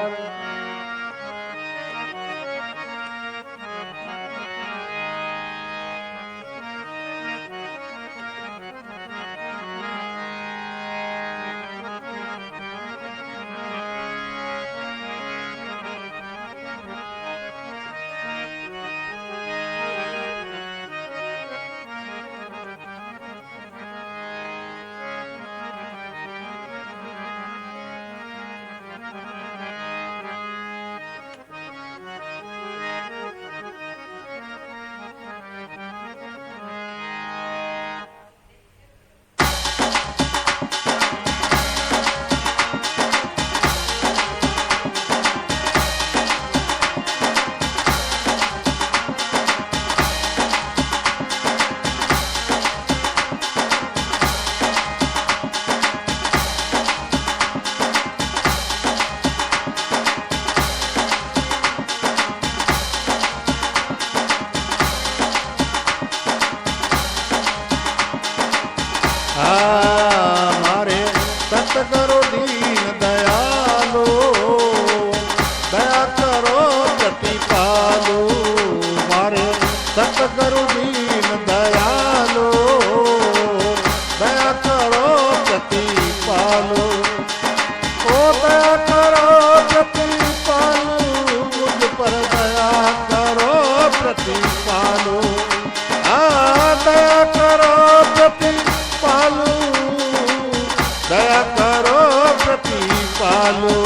पालो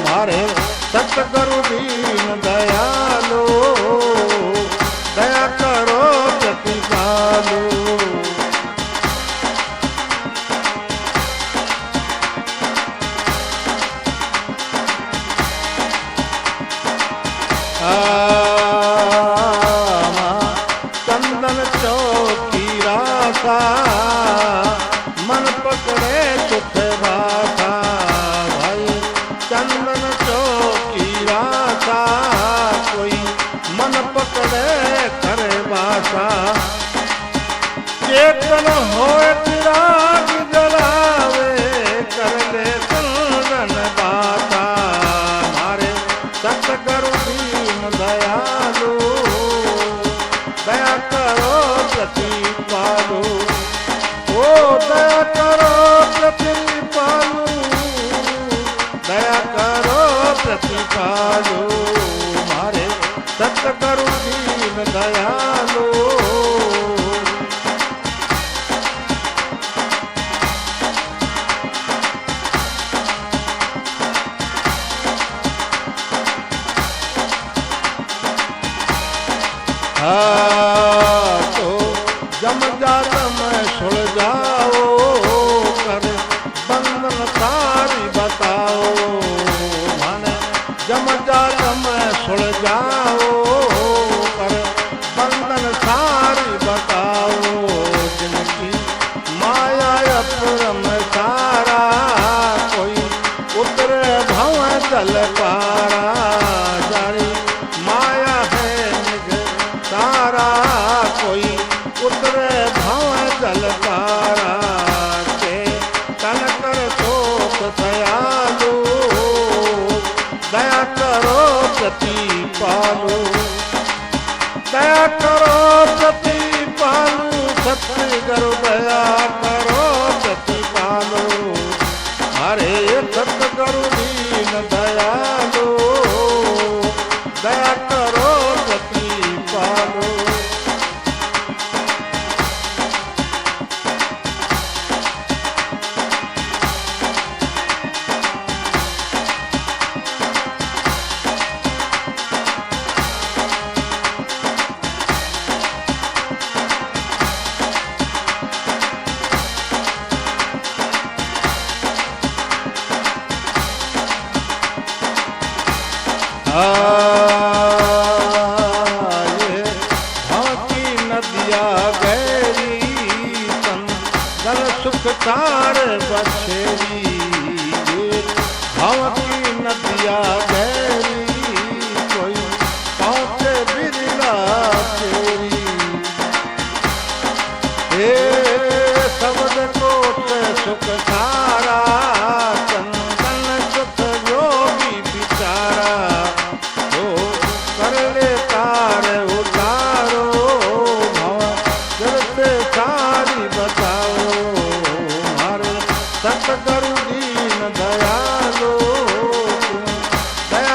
मारे सतगुरु दीन दयालो दया करो प्रतिपालो चंदन चौकी रासा मन पकड़े चुप रासा भाई चंदन चौकी रासा कोई मन पकड़े करे बासा चेतन होए चिराग जलावे कर ले चंदन बासा मारे सतगुरु दीन दयालु दया करो प्रतिपालो ओ दया करो प्रतिपालो दया करो प्रतिपालो मारे सतगुरु दीन दयालो तो जम जाल में सुल जाओ कर बंधन सारी बताओ माने जम जाल में सुल जाओ कर बंधन सारी बताओ जिनकी माया अपरम सारा कोई उतरे भव जल पारा जारी माया है तारा कोई उतरे भव जल पारा के तन कर शोक दयालु दया करो प्रतिपालो दया करो प्रतिपालो सतगुरु दया करो प्रतिपालो हरे सतगुरु दीन दयालो दया करो प्रतिपालो नदिया गैरी तन सुख तार बछेरी भाव की नदिया गैरी कोई पहुँचे बिरला तेरी हे शब्द कोट सुख तारा चंदन सुख योगी बिचारा हो कर ले तार उतारो भव जरते सारी बताओ हरे सतगुरु दीन दयालो दया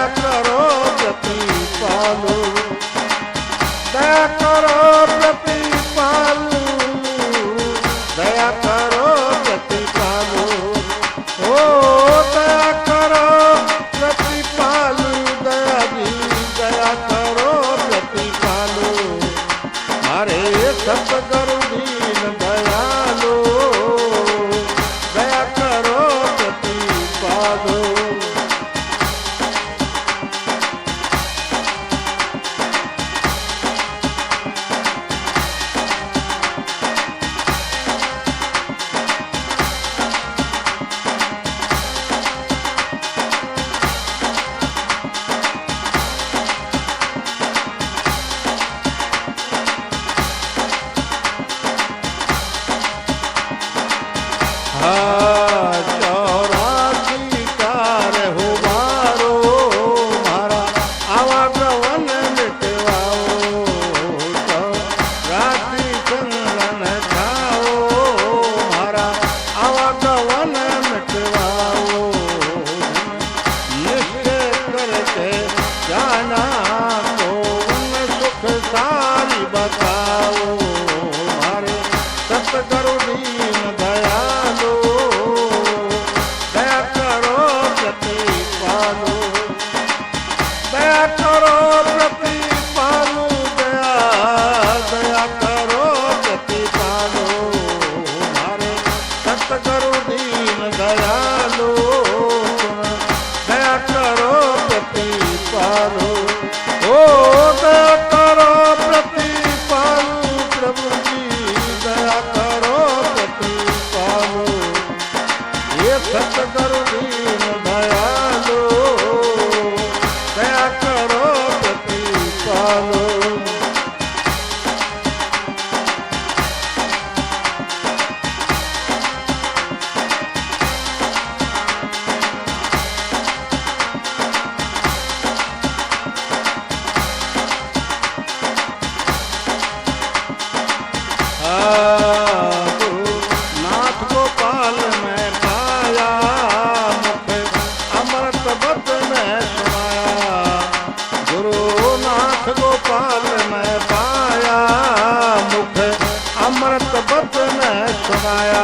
मनाया,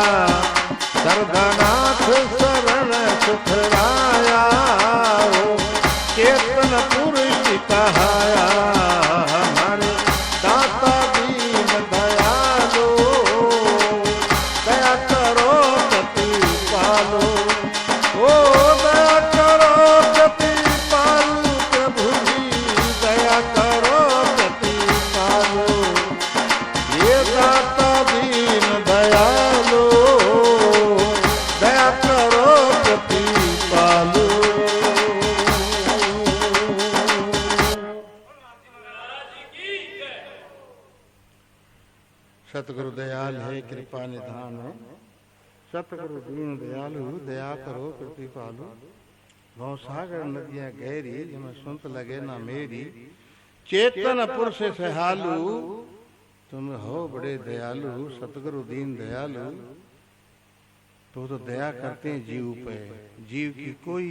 सरदानाथ शरण सुखराया, ओ चेतन पुरुष कहाया, हमारे दाता दीन दयालो, दया करो प्रतिपालो, ओ दया करो प्रतिपालो, प्रभु जी दया करो प्रतिपालो, ये दाता दीन दयालो, दया करो प्रतिपालो। सतगुरु दयाल है कृपा निधान है, सतगुरु दीन दयालु, दया करो प्रतिपालु। भवसागर नदियां गहरी, जिसमें सुनत लगे ना मेरी, चेतन पुरुष सहालु, तुम हो बड़े दयालु, सतगुरु दीन दयालु। तो दया करते हैं जीव पे, जीव की कोई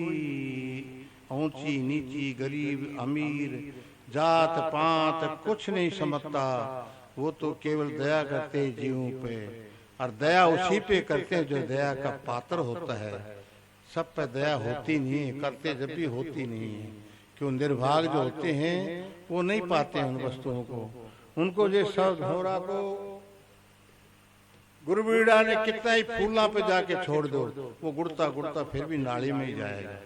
ऊंची नीची, गरीब अमीर, जात पात कुछ नहीं समझता, वो तो केवल दया करते हैं जीवों पे, और दया उसी पे करते हैं जो दया का पात्र होता है। सब पे दया होती नहीं है, करते जब भी होती नहीं है, क्यों निर्भाग जो होते हैं वो नहीं पाते हैं उन वस्तुओं को। उनको जो सब घोड़ा को गुरुबीड़ा ने कितना ही फूला पे जाके छोड़ दो, वो गुड़ता गुड़ता फिर भी नाली में ही जाएगा,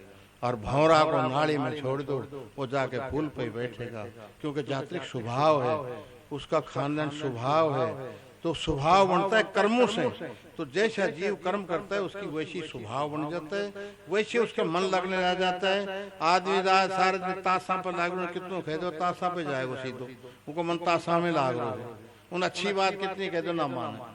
और भंवरा को नाली में छोड़ दो, वो जाके फूल पे बैठेगा, क्योंकि जात्रिक स्वभाव है, उसका खानदान स्वभाव है। तो स्वभाव बनता है कर्मों से, तो जैसा जीव कर्म करता है उसकी वैसी स्वभाव बन जाता है, वैसे उसका मन लगने लग जाता है। आदमी रात सारे दिन ताशा पर लाग रहे, कितनों कह दो ताशा पे जाएगा सीधो, उनको मन ताशा में लाग रहा है, उन अच्छी बात कितनी कह दो ना माने।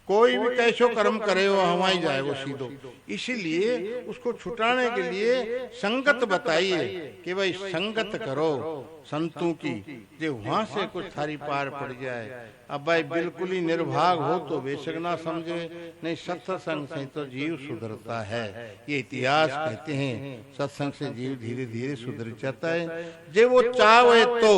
कोई भी कैसो कर्म करे वो हमारी जाएगा सीधो। इसीलिए उसको छुटाने के लिए संगत बताइए कि भाई संगत करो संतों की, जो वहां से कुछ थारी पार पड़ जाए। अब भाई बिल्कुल ही निर्भाग हो तो बेशक ना समझे, नहीं सत्संग से तो जीव सुधरता है। ये इतिहास कहते हैं सत्संग से जीव धीरे धीरे सुधर जाता है। जे वो चाहे तो,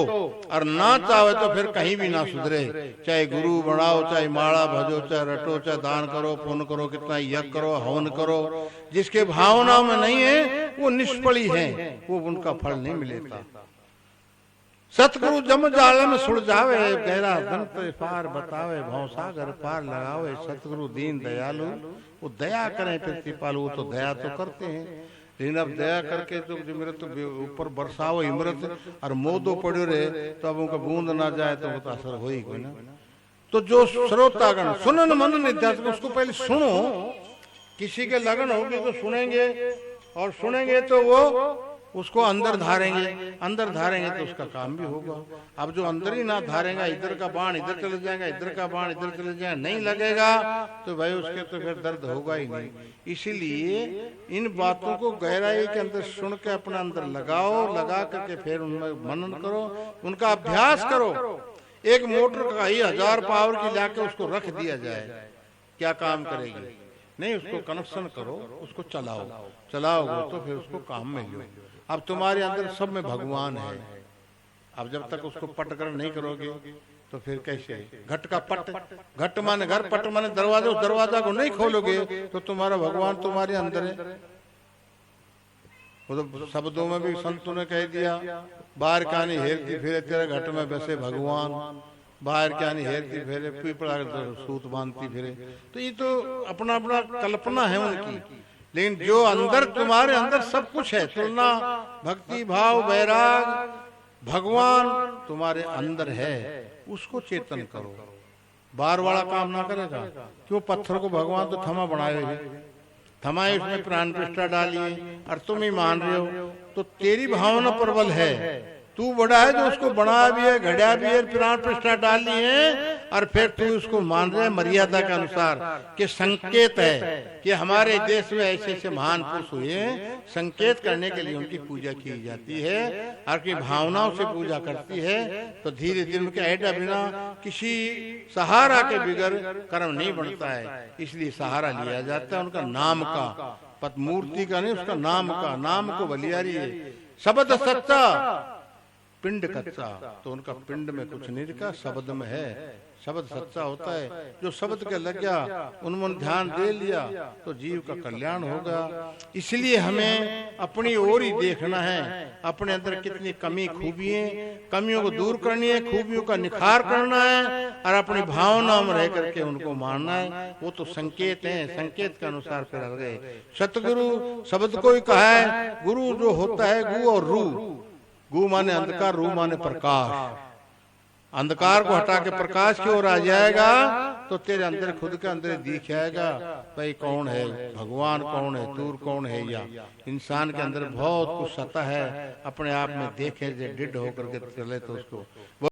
और ना चाहे तो फिर कहीं भी ना सुधरे। चाहे गुरु बनाओ, चाहे माला भजो, चाहे रटो, चाहे दान करो, पुण्य करो, कितना यज्ञ करो, हवन करो, जिसके भावना में नहीं है वो निष्फली है, वो उनका फल नहीं मिलेगा। सतगुरु जम जाल में सुलझावे, गहरा दंत पार बतावे, भवसागर पार लगावे। सतगुरु दीन दयालु, वो दया करें प्रतिपालु, वो तो दया तो करते हैं, लेकिन अब दया करके तो इमरत ऊपर बरसाओ इमरत और मोदो पड़ो रहे तो अब उनका बूंद ना जाए तो वो तो असर हो ही कोई ना। तो जो श्रोतागण सुनन मनन निध्यासन, उसको पहले सुनो, किसी के लगन होगी तो सुनेंगे, और सुनेंगे तो वो उसको अंदर धारेंगे, अंदर धारेंगे तो उसका काम भी होगा। अब जो अंदर ही ना धारेगा, इधर का बाण इधर चले जाएगा, इधर का बाण इधर चले जाएगा, नहीं लगेगा तो भाई उसके तो फिर दर्द होगा ही नहीं। इसीलिए इन बातों को गहराई के अंदर सुन के अपना अंदर लगाओ, लगा करके फिर उनमें मनन करो, उनका अभ्यास करो। एक मोटर का ही 1000 पावर की लाके उसको रख दिया जाए, क्या काम करेगी? नहीं, उसको कनेक्शन करो, उसको चलाओ, चलाओगे तो फिर उसको काम में लो। अब तुम्हारे अंदर सब में भगवान है, अब जब तक उसको पटकरण नहीं करोगे तो फिर कैसे? घट का पट, घट माने घर, पट माने दरवाजा, उस दरवाजा को नहीं खोलोगे तो तुम्हारा भगवान तुम्हारे अंदर है। वो तो शब्दों में भी संतों ने कह दिया, बाहर कहानी हेरती फिरे तेरे घट में बसे भगवान, बाहर क्या नहीं हेरती फिरे पीपड़ा सूत बांधती फिरे। तो ये तो अपना अपना कल्पना है उनकी, लेकिन जो अंदर तुम्हारे अंदर सब कुछ है, तुलना भक्ति भाव वैराग भगवान तुम्हारे अंदर है, उसको चेतन करो। बाहर वाला काम ना करेगा, क्यों? पत्थर को भगवान तो थमा बनाए हुए, थमाए उसमें प्राण प्रतिष्ठा डालिए, और तुम ही मान रहे हो तो तेरी भावना प्रबल है। तू बड़ा है जो उसको बना भी है, घड़ा भी है, प्राण प्रतिष्ठा डाली है, और फिर तू उसको मान रहे मर्यादा के अनुसार कि संकेत है कि हमारे देश में ऐसे ऐसे महान पुरुष हुए, संकेत करने के लिए उनकी पूजा की जाती है, और की भावनाओं से पूजा करती है। तो धीरे धीरे उनके ऐडा बिना किसी सहारा के बिगर कर्म नहीं बनता है, इसलिए सहारा लिया जाता है उनका नाम का, पत मूर्ति का नहीं, उसका नाम का। नाम को बलियारी है, शब्द सच्चा पिंड कच्चा, तो उनका पिंड में कुछ नहीं दिखा, शब्द में है। शब्द सच्चा होता है, जो शब्द के लग गया, उन्होंने ध्यान दे लिया तो जीव का कल्याण होगा। इसलिए हमें अपनी ओर ही देखना है, अपने अंदर कितनी कमी खूबियां, कमियों को दूर करनी है, खूबियों का निखार करना है और अपनी भावनाओं में रह करके उनको मानना है। वो तो संकेत हैं, संकेत के अनुसार फिर आ गए। सतगुरु शब्द को ही कहा है, गुरु जो होता है गु और रू, गु माने अंधकार, रू माने प्रकाश। अंधकार को हटा के प्रकाश की ओर आ जाएगा तो तेरे अंदर खुद के अंदर दिख जाएगा भाई कौन है, भगवान कौन है, दूर कौन है। या इंसान के अंदर बहुत कुछ सता है, अपने आप में देखे जो डिड होकर के चले तो उसको